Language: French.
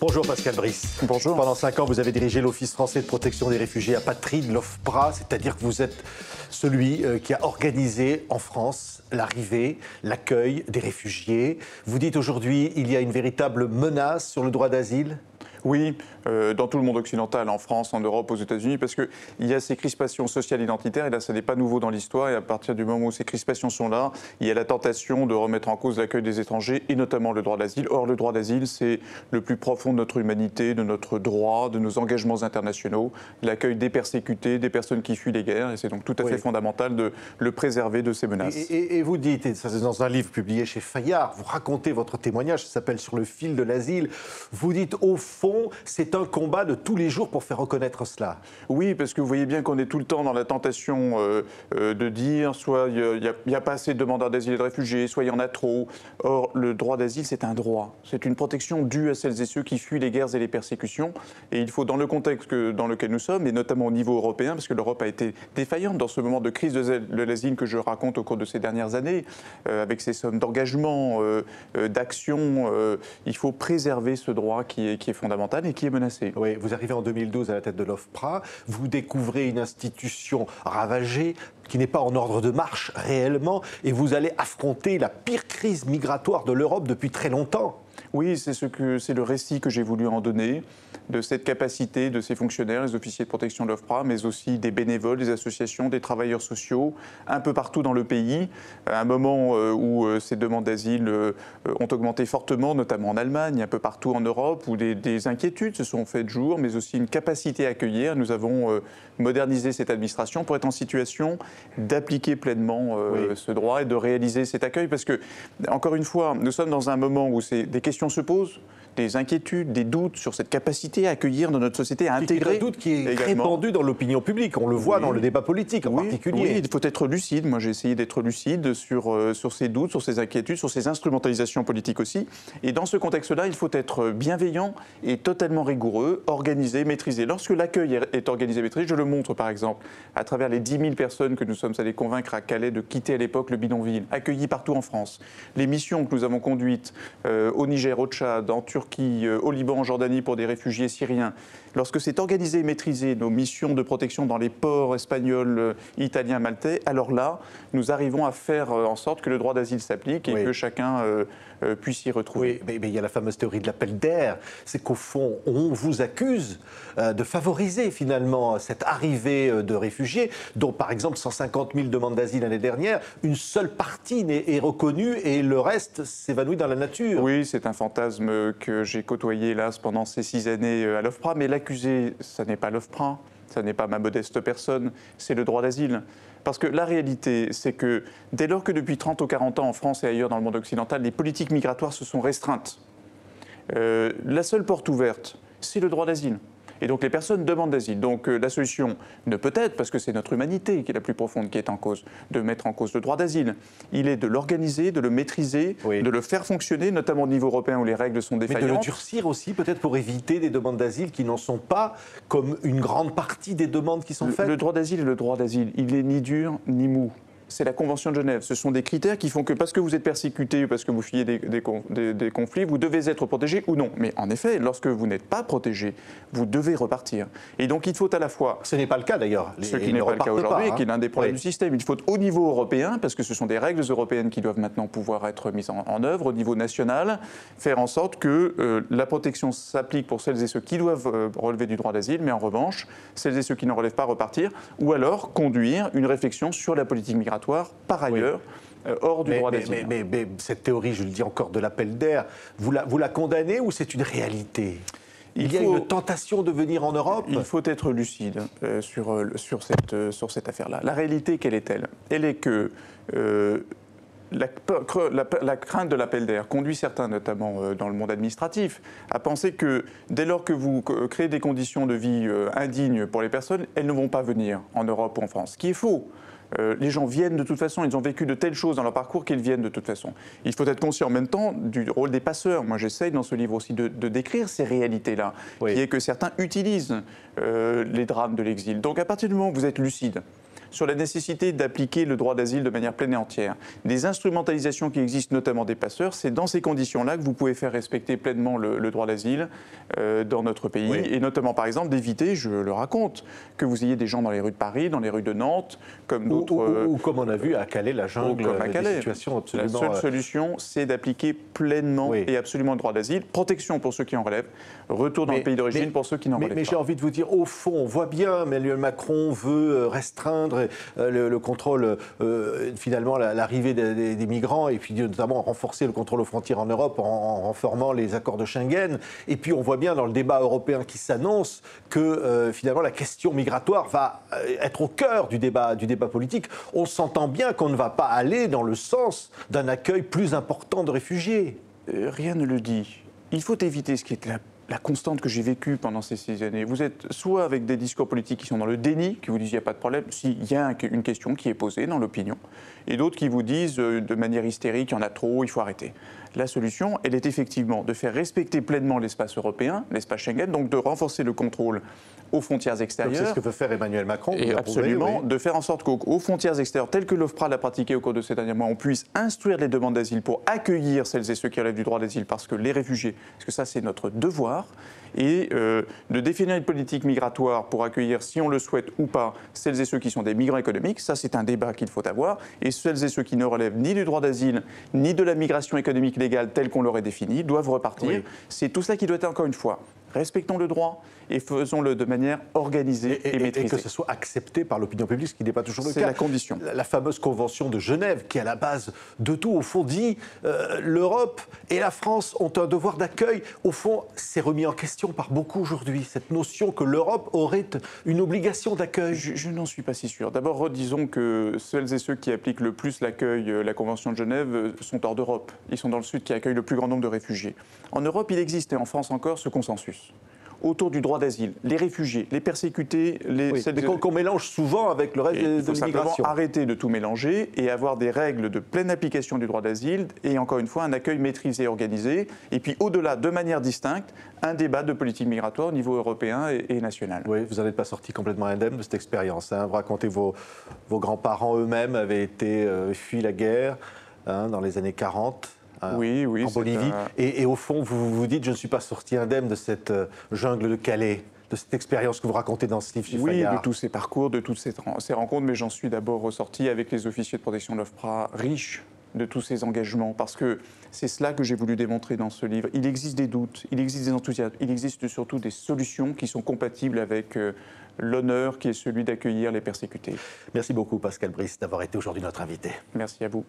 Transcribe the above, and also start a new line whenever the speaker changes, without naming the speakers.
Bonjour Pascal Brice.
Bonjour.
Pendant 5 ans, vous avez dirigé l'Office français de protection des réfugiés apatrides, l'OFPRA, c'est-à-dire que vous êtes celui qui a organisé en France l'arrivée, l'accueil des réfugiés. Vous dites aujourd'hui il y a une véritable menace sur le droit d'asile ?
Oui, dans tout le monde occidental, en France, en Europe, aux États-Unis, parce qu'il y a ces crispations sociales identitaires, et là, ça n'est pas nouveau dans l'histoire, et à partir du moment où ces crispations sont là, il y a la tentation de remettre en cause l'accueil des étrangers, et notamment le droit d'asile. Or, le droit d'asile, c'est le plus profond de notre humanité, de notre droit, de nos engagements internationaux, l'accueil des persécutés, des personnes qui fuient les guerres, et c'est donc tout à fait fondamental de le préserver de ces menaces.
Et vous dites, et ça c'est dans un livre publié chez Fayard, vous racontez votre témoignage, ça s'appelle « Sur le fil de l'asile », vous dites au fond, c'est un combat de tous les jours pour faire reconnaître cela.
Oui, parce que vous voyez bien qu'on est tout le temps dans la tentation de dire soit il n'y a pas assez de demandeurs d'asile et de réfugiés, soit il y en a trop. Or, le droit d'asile, c'est un droit. C'est une protection due à celles et ceux qui fuient les guerres et les persécutions. Et il faut, dans le contexte dans lequel nous sommes, et notamment au niveau européen, parce que l'Europe a été défaillante dans ce moment de crise de l'asile que je raconte au cours de ces dernières années, avec ces sommes d'engagement, d'action, il faut préserver ce droit qui est fondamental et qui est menacé.
Oui, vous arrivez en 2012 à la tête de l'OFPRA, vous découvrez une institution ravagée, qui n'est pas en ordre de marche réellement, et vous allez affronter la pire crise migratoire de l'Europe depuis très longtemps.
Oui, c'est le récit que j'ai voulu en donner, de cette capacité de ces fonctionnaires, les officiers de protection de l'OFPRA, mais aussi des bénévoles, des associations, des travailleurs sociaux, un peu partout dans le pays, à un moment où ces demandes d'asile ont augmenté fortement, notamment en Allemagne, un peu partout en Europe, où des inquiétudes se sont faites jour, mais aussi une capacité à accueillir. Nous avons modernisé cette administration pour être en situation d'appliquer pleinement ce droit et de réaliser cet accueil, parce que, encore une fois, nous sommes dans un moment où des questions se posent, des inquiétudes, des doutes sur cette capacité à accueillir dans notre société, à intégrer.
Un doute qui est répandu dans l'opinion publique, on le voit dans le débat politique en particulier.
Oui, il faut être lucide. Moi, j'ai essayé d'être lucide sur ces doutes, sur ces inquiétudes, sur ces instrumentalisations politiques aussi. Et dans ce contexte-là, il faut être bienveillant et totalement rigoureux, organisé, maîtrisé. Lorsque l'accueil est organisé, maîtrisé, je le montre par exemple à travers les 10 000 personnes que nous sommes allés convaincre à Calais de quitter à l'époque le bidonville, accueillis partout en France. Les missions que nous avons conduites au Niger, au Tchad, en Turquie, au Liban, en Jordanie pour des réfugiés syriens. Lorsque c'est organisé et maîtrisé, nos missions de protection dans les ports espagnols, italiens, maltais, alors là, nous arrivons à faire en sorte que le droit d'asile s'applique et que chacun puisse y retrouver.
Oui, mais il y a la fameuse théorie de l'appel d'air, c'est qu'au fond, on vous accuse de favoriser finalement cette arrivée de réfugiés, dont par exemple 150 000 demandes d'asile l'année dernière, une seule partie est reconnue et le reste s'évanouit dans la nature.
Oui, c'est un fantasme que j'ai côtoyé, hélas, pendant ces 6 années à l'OFPRA, mais l'accusé, ça n'est pas l'OFPRA, ça n'est pas ma modeste personne, c'est le droit d'asile. Parce que la réalité, c'est que dès lors que depuis 30 ou 40 ans en France et ailleurs dans le monde occidental, les politiques migratoires se sont restreintes, la seule porte ouverte, c'est le droit d'asile. Et donc les personnes demandent d'asile. Donc la solution ne peut être, parce que c'est notre humanité qui est la plus profonde qui est en cause, de mettre en cause le droit d'asile. Il est de l'organiser, de le maîtriser, de le faire fonctionner, notamment au niveau européen où les règles sont défaillantes.
Mais de le durcir aussi, peut-être pour éviter des demandes d'asile qui n'en sont pas, comme une grande partie des demandes qui sont faites.
Le droit d'asile est le droit d'asile. Il n'est ni dur ni mou. C'est la Convention de Genève. Ce sont des critères qui font que parce que vous êtes persécuté, parce que vous fuyez des conflits, vous devez être protégé ou non. Mais en effet, lorsque vous n'êtes pas protégé, vous devez repartir. Et donc il faut à la fois...
Ce n'est pas le cas d'ailleurs.
Ce qui n'est pas le cas aujourd'hui et qui est l'un des problèmes du système. Il faut au niveau européen, parce que ce sont des règles européennes qui doivent maintenant pouvoir être mises en œuvre, au niveau national, faire en sorte que la protection s'applique pour celles et ceux qui doivent relever du droit d'asile, mais en revanche, celles et ceux qui n'en relèvent pas repartir, ou alors conduire une réflexion sur la politique migratoire par ailleurs, hors du droit d'asile.
Mais cette théorie, je le dis encore, de l'appel d'air, vous la condamnez ou c'est une réalité ? Il y a une tentation de venir en Europe ?
Il faut être lucide sur cette affaire-là. La réalité, quelle est-elle ? Elle est que la crainte de l'appel d'air conduit certains, notamment dans le monde administratif, à penser que dès lors que vous créez des conditions de vie indignes pour les personnes, elles ne vont pas venir en Europe ou en France. Ce qui est faux. Les gens viennent de toute façon, ils ont vécu de telles choses dans leur parcours qu'ils viennent de toute façon. Il faut être conscient en même temps du rôle des passeurs. Moi j'essaye dans ce livre aussi de décrire ces réalités-là, qui est que certains utilisent les drames de l'exil. Donc à partir du moment où vous êtes lucide sur la nécessité d'appliquer le droit d'asile de manière pleine et entière. Des instrumentalisations qui existent, notamment des passeurs, c'est dans ces conditions-là que vous pouvez faire respecter pleinement le droit d'asile dans notre pays, oui. Et notamment, par exemple, d'éviter, je le raconte, que vous ayez des gens dans les rues de Paris, dans les rues de Nantes, comme d'autres...
Ou comme on a vu à Calais, la jungle, des situations absolument...
La seule solution, c'est d'appliquer pleinement et absolument le droit d'asile, protection pour ceux qui en relèvent, retour dans le pays d'origine pour ceux qui n'en relèvent pas.
Mais j'ai envie de vous dire, au fond, on voit bien, Emmanuel Macron veut restreindre le contrôle, finalement, l'arrivée des migrants, et puis notamment renforcer le contrôle aux frontières en Europe en renforçant les accords de Schengen. Et puis on voit bien dans le débat européen qui s'annonce que finalement la question migratoire va être au cœur du débat politique. On s'entend bien qu'on ne va pas aller dans le sens d'un accueil plus important de réfugiés.
Rien ne le dit. Il faut éviter ce qui est la constante que j'ai vécue pendant ces 6 années. Vous êtes soit avec des discours politiques qui sont dans le déni, qui vous disent il n'y a pas de problème, s'il y a une question qui est posée dans l'opinion, et d'autres qui vous disent de manière hystérique, il y en a trop, il faut arrêter. La solution, elle est effectivement de faire respecter pleinement l'espace européen, l'espace Schengen, donc de renforcer le contrôle aux frontières extérieures.
C'est ce que veut faire Emmanuel Macron.
Et absolument, de faire en sorte qu'aux frontières extérieures, telles que l'OFPRA l'a pratiqué au cours de ces derniers mois, on puisse instruire les demandes d'asile pour accueillir celles et ceux qui relèvent du droit d'asile, parce que les réfugiés, parce que ça c'est notre devoir, et de définir une politique migratoire pour accueillir, si on le souhaite ou pas, celles et ceux qui sont des migrants économiques, ça c'est un débat qu'il faut avoir, et celles et ceux qui ne relèvent ni du droit d'asile, ni de la migration économique légale telle qu'on l'aurait définie, doivent repartir. Oui. C'est tout cela qui doit être, encore une fois, respectons le droit et faisons-le de manière organisée et maîtrisée.
Et que ce soit accepté par l'opinion publique, ce qui n'est pas toujours le cas.
C'est la condition.
La fameuse convention de Genève, qui est à la base de tout, au fond, dit l'Europe et la France ont un devoir d'accueil. Au fond, c'est remis en question par beaucoup aujourd'hui, cette notion que l'Europe aurait une obligation d'accueil.
Je n'en suis pas si sûr. D'abord, redisons que celles et ceux qui appliquent le plus l'accueil, la convention de Genève, sont hors d'Europe. Ils sont dans le Sud qui accueillent le plus grand nombre de réfugiés. En Europe, il existe, et en France encore, ce consensus autour du droit d'asile, les réfugiés, les persécutés,
qu'on mélange souvent avec le reste de l'immigration. Il faut simplement
arrêter de tout mélanger et avoir des règles de pleine application du droit d'asile et encore une fois un accueil maîtrisé et organisé. Et puis au-delà, de manière distincte, un débat de politique migratoire au niveau européen et national.
Oui, vous n'êtes pas sorti complètement indemne de cette expérience. Hein. Vous racontez vos grands-parents eux-mêmes avaient fui la guerre dans les années 40.
Oui,
en Bolivie. Et au fond, vous vous dites, je ne suis pas sorti indemne de cette jungle de Calais, de cette expérience que vous racontez dans ce livre chez Fayard.
Oui, de tous ces parcours, de toutes ces rencontres, mais j'en suis d'abord ressorti avec les officiers de protection de l'OFPRA, riches de tous ces engagements, parce que c'est cela que j'ai voulu démontrer dans ce livre. Il existe des doutes, il existe des enthousiasmes, il existe surtout des solutions qui sont compatibles avec l'honneur qui est celui d'accueillir les persécutés.
Merci beaucoup Pascal Brice d'avoir été aujourd'hui notre invité.
Merci à vous.